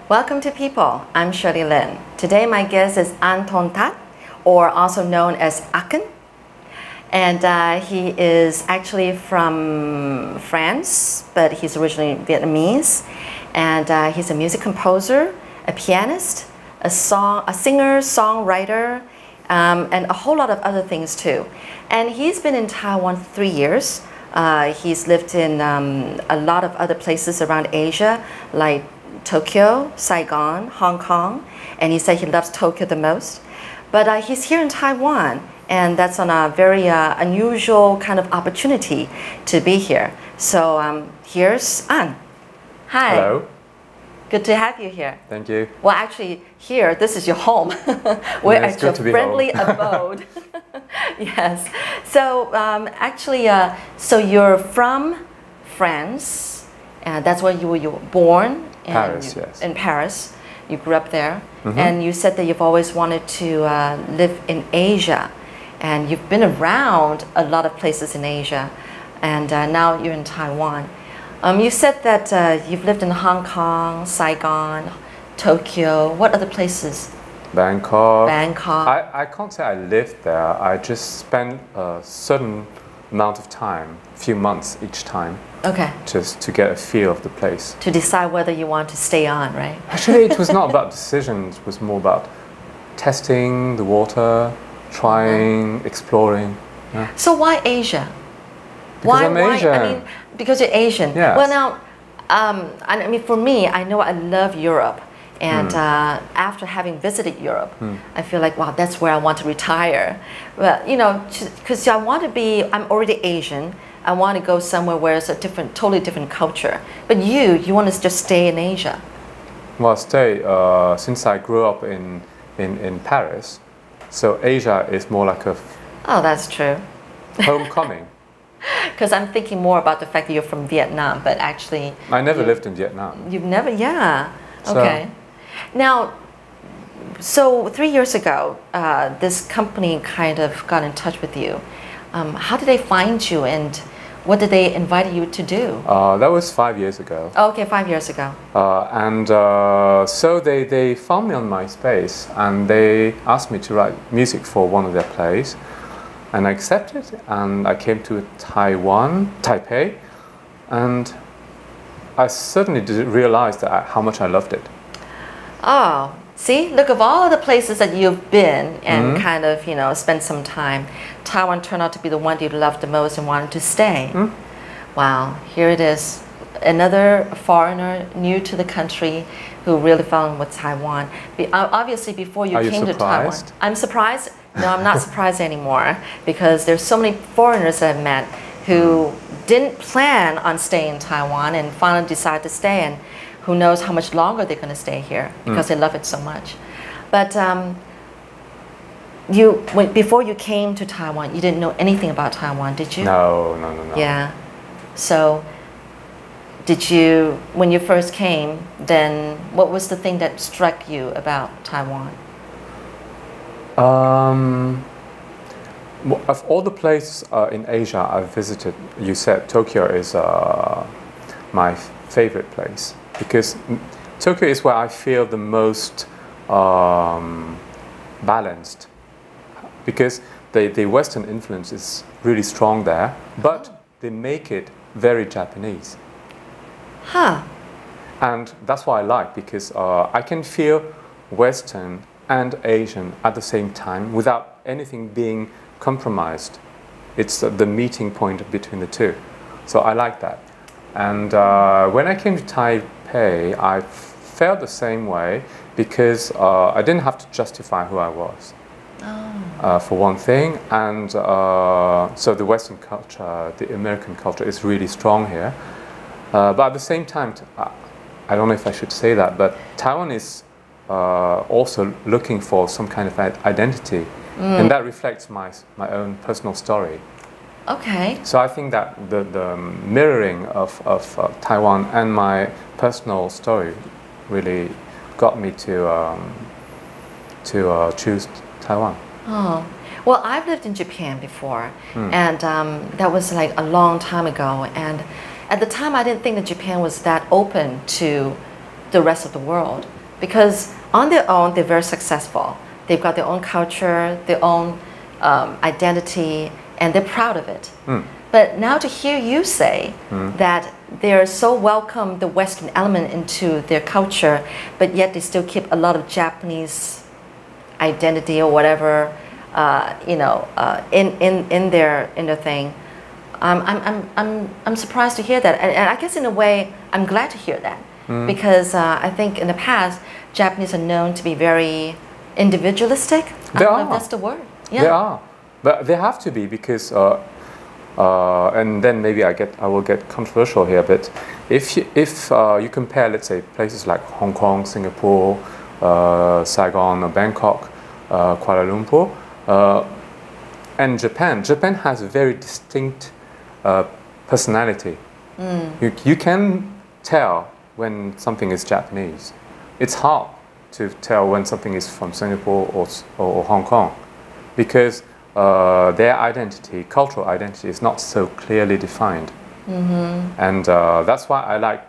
Welcome to People. I'm Shirley Lin. Today my guest is An, or also known as Aaken. And he is actually from France, but he's originally Vietnamese. And he's a music composer, a pianist, a singer, songwriter, and a whole lot of other things too. And he's been in Taiwan 3 years. He's lived in a lot of other places around Asia, like Tokyo, Saigon, Hong Kong, and he said he loves Tokyo the most. But he's here in Taiwan, and that's on a very unusual kind of opportunity to be here. So here's An. Hi. Hello. Good to have you here. Thank you. Well, actually, here, this is your home. We're at your friendly abode. Yes. So actually, so you're from France, and that's where you were born. Paris, yes. In Paris. You grew up there. And you said that you've always wanted to live in Asia. And you've been around a lot of places in Asia. And now you're in Taiwan. You said that you've lived in Hong Kong, Saigon, Tokyo. What other places? Bangkok. Bangkok. I can't say I lived there. I just spent a certain amount of time, a few months each time. Okay. Just to get a feel of the place. To decide whether you want to stay on, right? Actually, it was not about decisions. It was more about testing the water, trying, exploring. Yeah. So why Asia? Because I'm Asian. I mean, because you're Asian. Yes. Well, now, I mean, for me, I know I love Europe. And after having visited Europe, I feel like, wow, that's where I want to retire. Well, you know, because I want to be, I'm already Asian. I want to go somewhere where it's a different, totally different culture. But you want to just stay in Asia. Well, since I grew up in Paris, so Asia is more like a Oh, that's true. homecoming. Because I'm thinking more about the fact that you're from Vietnam, but actually... I never lived in Vietnam. You've never, yeah. Okay. Now, so 3 years ago, this company kind of got in touch with you. How did they find you, and what did they invite you to do? That was 5 years ago. Oh, okay, 5 years ago. So they found me on MySpace, and they asked me to write music for one of their plays. And I accepted, and I came to Taipei, and I certainly didn't realize how much I loved it. Oh, see, look of all the places that you've been and kind of, you know, spent some time, Taiwan turned out to be the one you loved the most and wanted to stay. Wow, here it is, another foreigner new to the country who really fell in with Taiwan. Obviously, before you came to Taiwan, I'm surprised. No, I'm not surprised anymore, because there's so many foreigners that I've met who didn't plan on staying in Taiwan and finally decided to stay, and who knows how much longer they're going to stay here because they love it so much. But before you came to Taiwan, you didn't know anything about Taiwan, did you? No. Yeah. So did you, when you first came, then what was the thing that struck you about Taiwan? Of all the places in Asia I've visited, you said Tokyo is my favorite place, because Tokyo is where I feel the most balanced, because the Western influence is really strong there, but they make it very Japanese. Huh. And that's what I like, because I can feel Western and Asian at the same time without anything being compromised. It's the meeting point between the two. So I like that. And when I came to Taipei, I felt the same way, because I didn't have to justify who I was, for one thing. And so the Western culture, the American culture is really strong here. But at the same time, I don't know if I should say that, but Taiwan is also looking for some kind of identity, and that reflects my own personal story. Okay. So I think that the mirroring of Taiwan and my personal story really got me to choose Taiwan. Oh, well, I've lived in Japan before, and that was like a long time ago. And at the time, I didn't think that Japan was that open to the rest of the world. because on their own they're very successful. They've got their own culture, their own identity, and they're proud of it. But now to hear you say that they're so welcome the Western element into their culture, but yet they still keep a lot of Japanese identity or whatever, in their thing. I'm surprised to hear that, and I guess in a way I'm glad to hear that, because I think in the past Japanese are known to be very individualistic. I don't know if that's the word. Yeah. They are, but they have to be, because and then maybe I will get controversial here, but if you compare, let's say, places like Hong Kong, Singapore, Saigon, or Bangkok, Kuala Lumpur, and Japan has a very distinct personality. You can tell when something is Japanese. It's hard to tell when something is from Singapore or Hong Kong, because their identity, cultural identity, is not so clearly defined. And that's why I like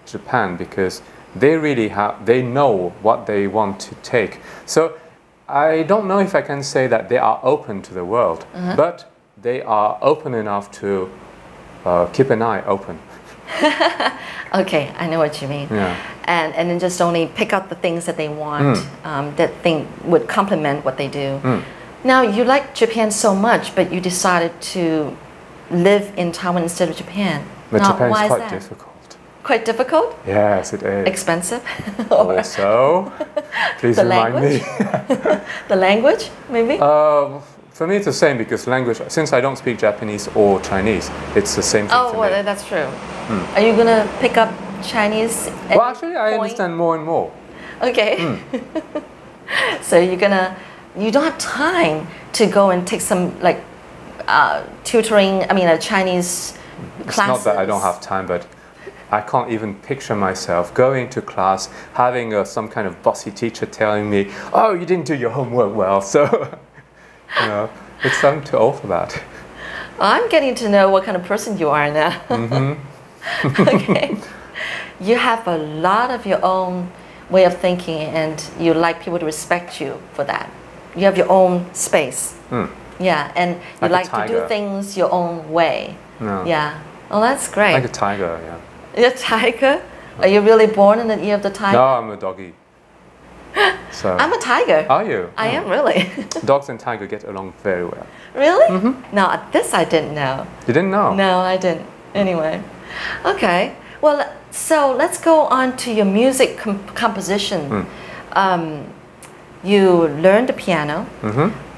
Japan, because they know what they want to take. So I don't know if I can say that they are open to the world, but they are open enough to keep an eye open. Okay, I know what you mean. Yeah. And then just only pick out the things that they want, that would complement what they do. Now, you like Japan so much, but you decided to live in Taiwan instead of Japan. But now, Japan why is quite that? difficult. Quite difficult? Yes, it is. Expensive? Also, please remind me. The language, maybe? For me, it's the same, because language, since I don't speak Japanese or Chinese, it's the same thing for me. That's true. Are you going to pick up Chinese? Well, actually, I understand more and more. Okay. So you don't have time to go and take some tutoring, Chinese classes. It's not that I don't have time, but I can't even picture myself going to class, having some kind of bossy teacher telling me, oh, you didn't do your homework well, so, it's time too old for that. I'm getting to know what kind of person you are now. Okay. You have a lot of your own way of thinking, and you like people to respect you for that. You have your own space. Yeah, and you like to do things your own way. Yeah. Oh, that's great. Like a tiger, yeah. You're a tiger? Are you really born in the year of the tiger? No, I'm a doggy. So. I'm a tiger. Are you? I am, really. Dogs and tiger get along very well. Really? Now, this I didn't know. You didn't know? No, I didn't. Anyway. Okay. Well, so let's go on to your music composition. You learned the piano,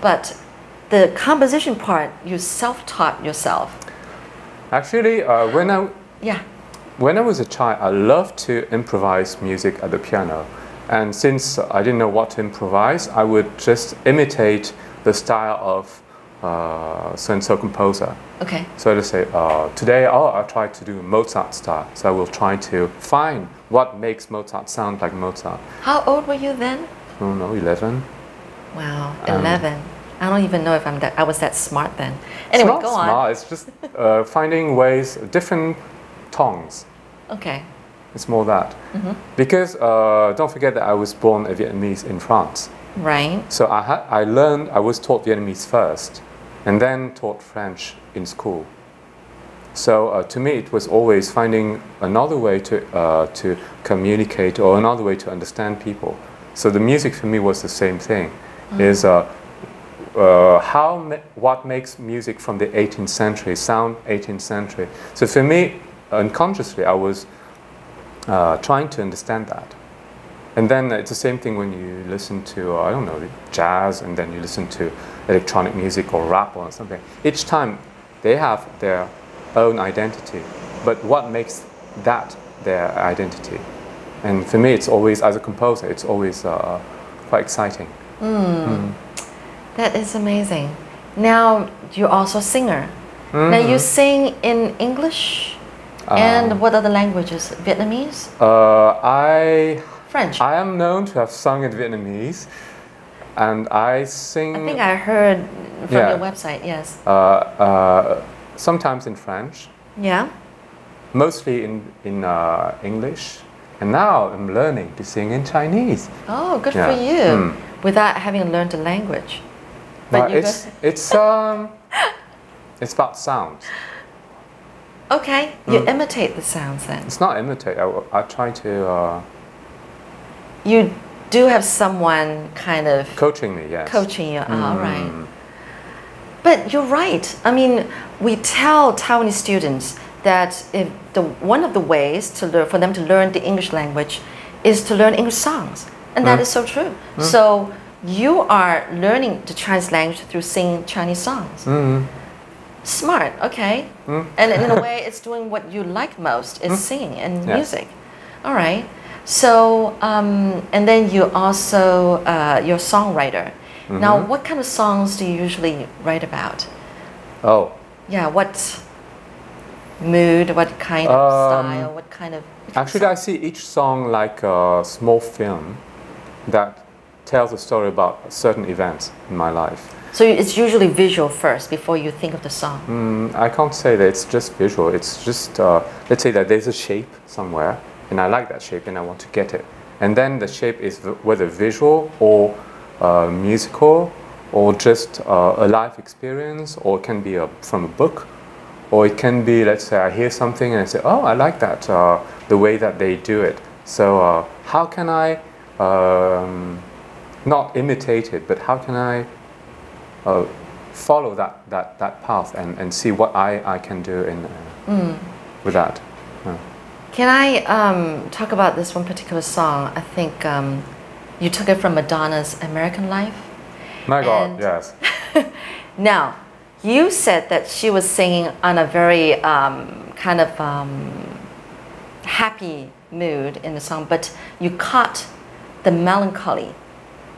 but the composition part, you self-taught yourself. Actually, when I was a child, I loved to improvise music at the piano. And since I didn't know what to improvise, I would just imitate the style of so-and-so composer. Okay. So to say, today I'll try to do Mozart style. So I will try to find what makes Mozart sound like Mozart. How old were you then? I don't know, 11. Wow, 11. I don't even know if I was that smart then. Anyway, it's not go on. Smart, it's just finding ways, different tongues. Okay. It's more that. Because don't forget that I was born a Vietnamese in France. Right. So I was taught Vietnamese first, and then taught French in school. So to me, it was always finding another way to communicate, or another way to understand people. So the music for me was the same thing. Is what makes music from the 18th century sound 18th century. So for me, unconsciously, I was trying to understand that. And then it's the same thing when you listen to, I don't know, jazz, and then you listen to electronic music or rap or something. Each time they have their own identity, but what makes that their identity? And for me, it's always, as a composer, it's always quite exciting. That is amazing. Now, you're also a singer. Now, you sing in English? And what other languages? Vietnamese? French? I am known to have sung in Vietnamese, and I sing... I think I heard from your website, yes. Sometimes in French. Yeah? Mostly in English. And now I'm learning to sing in Chinese. Oh, good for you. Without having learned the language. But it's about sounds. Okay, you imitate the sounds then. It's not imitate. I try to. You do have someone kind of coaching me, yes. Coaching you. All right. But you're right. I mean, we tell Taiwanese students that one of the ways for them to learn the English language is to learn English songs, and that is so true. So you are learning the Chinese language through singing Chinese songs. Smart, okay. And in a way, it's doing what you like most, is singing and music. All right. So, and then you also, you're a songwriter. Now, what kind of songs do you usually write about? Oh. Yeah, what mood, what kind of style, what kind of... Actually, I see each song like a small film that tells a story about certain events in my life. So it's usually visual first before you think of the song? I can't say that it's just visual. It's just, let's say that there's a shape somewhere, and I like that shape and I want to get it. And then the shape is whether visual or musical, or just a life experience, or it can be from a book, or it can be, let's say, I hear something and I say, oh, I like that, the way that they do it. So how can I, not imitate it, but how can I follow that path and see what I can do with that. Can I talk about this one particular song? I think you took it from Madonna's American Life. My God, yes. Now, you said that she was singing on a very kind of happy mood in the song, but you caught the melancholy.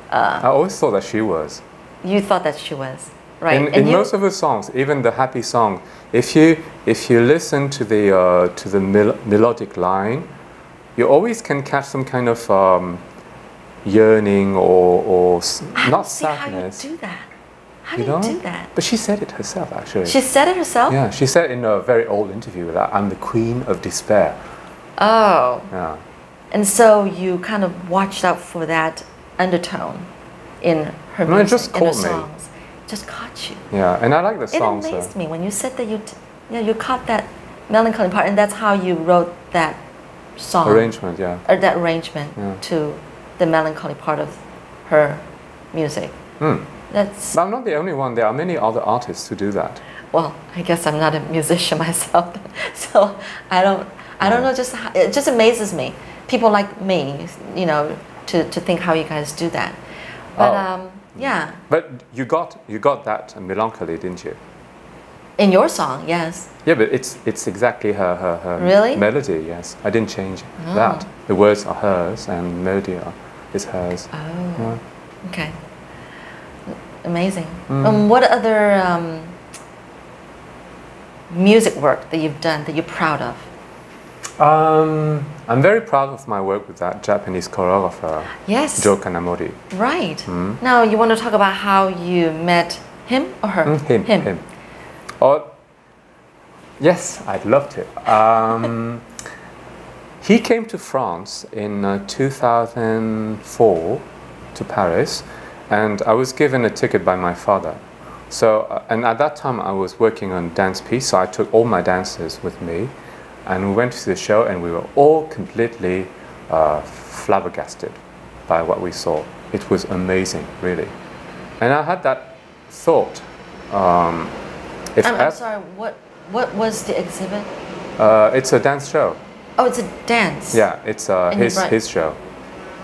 I always thought that she was. You thought that she was, right? In most of her songs, even the happy song, if you listen to the melodic line, you always can catch some kind of yearning or not sadness. How do you do that? How do you do that? But she said it herself, actually. She said it herself? Yeah, she said in a very old interview that I'm the queen of despair. Oh. Yeah. And so you kind of watched out for that undertone in her music, just in her caught me. songs. Just caught you. Yeah, and I like the songs. It amazed me when you said that you caught that melancholy part, and that's how you wrote that song. Arrangement, yeah. Or that arrangement to the melancholy part of her music. But I'm not the only one. There are many other artists who do that. Well, I guess I'm not a musician myself, so I don't know. It just amazes me. People like me, you know, to think how you guys do that. But yeah. But you got that melancholy, didn't you? In your song, yes. Yeah, but it's exactly her really? Melody. Yes, I didn't change that. The words are hers and the melody is hers. Oh. Yeah. Okay. Amazing. What other music work that you've done that you're proud of? I'm very proud of my work with that Japanese choreographer, yes. Johan. Right. Now, you want to talk about how you met him or her? Him. Oh, yes, I'd love to. He came to France in 2004 to Paris, and I was given a ticket by my father. So, and at that time I was working on dance piece, so I took all my dancers with me. And we went to the show and we were all completely flabbergasted by what we saw. It was amazing, really. And I had that thought. I'm sorry, what was the exhibit? It's a dance show. Oh, it's a dance? Yeah, it's his show.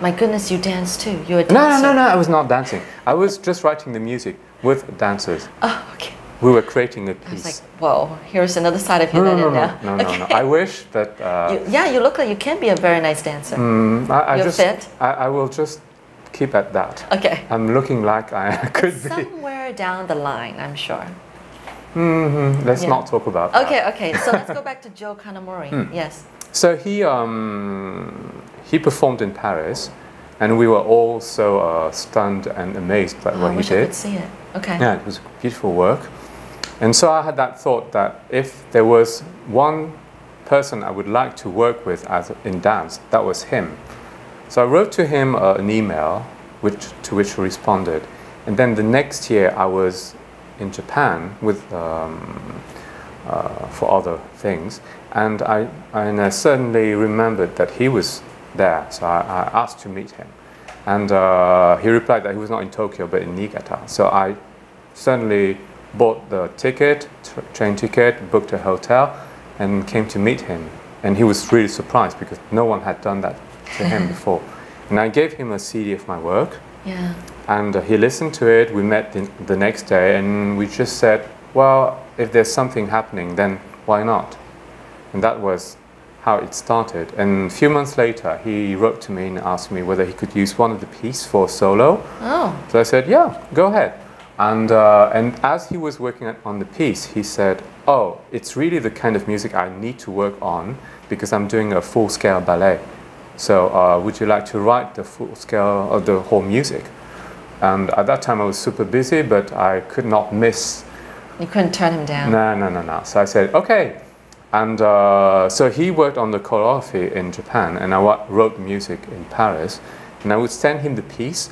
My goodness, you dance too. You're a dancer. No, I was not dancing. I was just writing the music with dancers. Oh, okay. We were creating a piece. I was like, whoa, here's another side of you that I didn't know. No. I wish that... you look like you can be a very nice dancer. You're fit. I will just keep at that. Okay. I'm looking like I could be. Somewhere down the line, I'm sure. Let's not talk about that. Okay. So let's go back to Joe Kanamori. Yes. So he performed in Paris, and we were all so stunned and amazed by what he did. I could see it. Okay. Yeah, it was beautiful work. And so I had that thought that if there was one person I would like to work with in dance, that was him. So I wrote to him an email, to which he responded. And then the next year I was in Japan with, for other things. And I suddenly remembered that he was there, so I asked to meet him. And he replied that he was not in Tokyo, but in Niigata. So I suddenly bought the ticket, train ticket, booked a hotel, and came to meet him. And he was really surprised because no one had done that to him before. And I gave him a CD of my work. Yeah. And he listened to it. We met the next day, and we just said, well, if there's something happening, then why not? And that was how it started. And a few months later, he wrote to me and asked me whether he could use one of the pieces for solo. Oh. So I said, yeah, go ahead. And as he was working on the piece, he said, oh, it's really the kind of music I need to work on because I'm doing a full-scale ballet. So would you like to write the full scale of the whole music? And at that time I was super busy, but I could not miss. You couldn't turn him down. No. So I said, okay. And so he worked on the choreography in Japan, and I wrote the music in Paris. And I would send him the piece,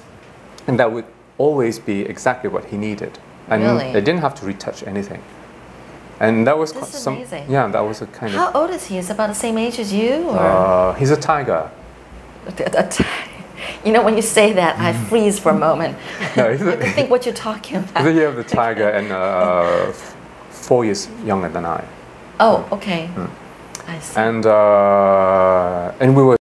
and that would always be exactly what he needed. And really? I didn't have to retouch anything. And that was amazing. Yeah, that was a kind of. How old is he? Is he about the same age as you? Or? He's a tiger. You know, when you say that, I freeze for a moment. No, I have to think what you're talking about. He's the year of the tiger and 4 years younger than I. Oh, okay. I see. And we were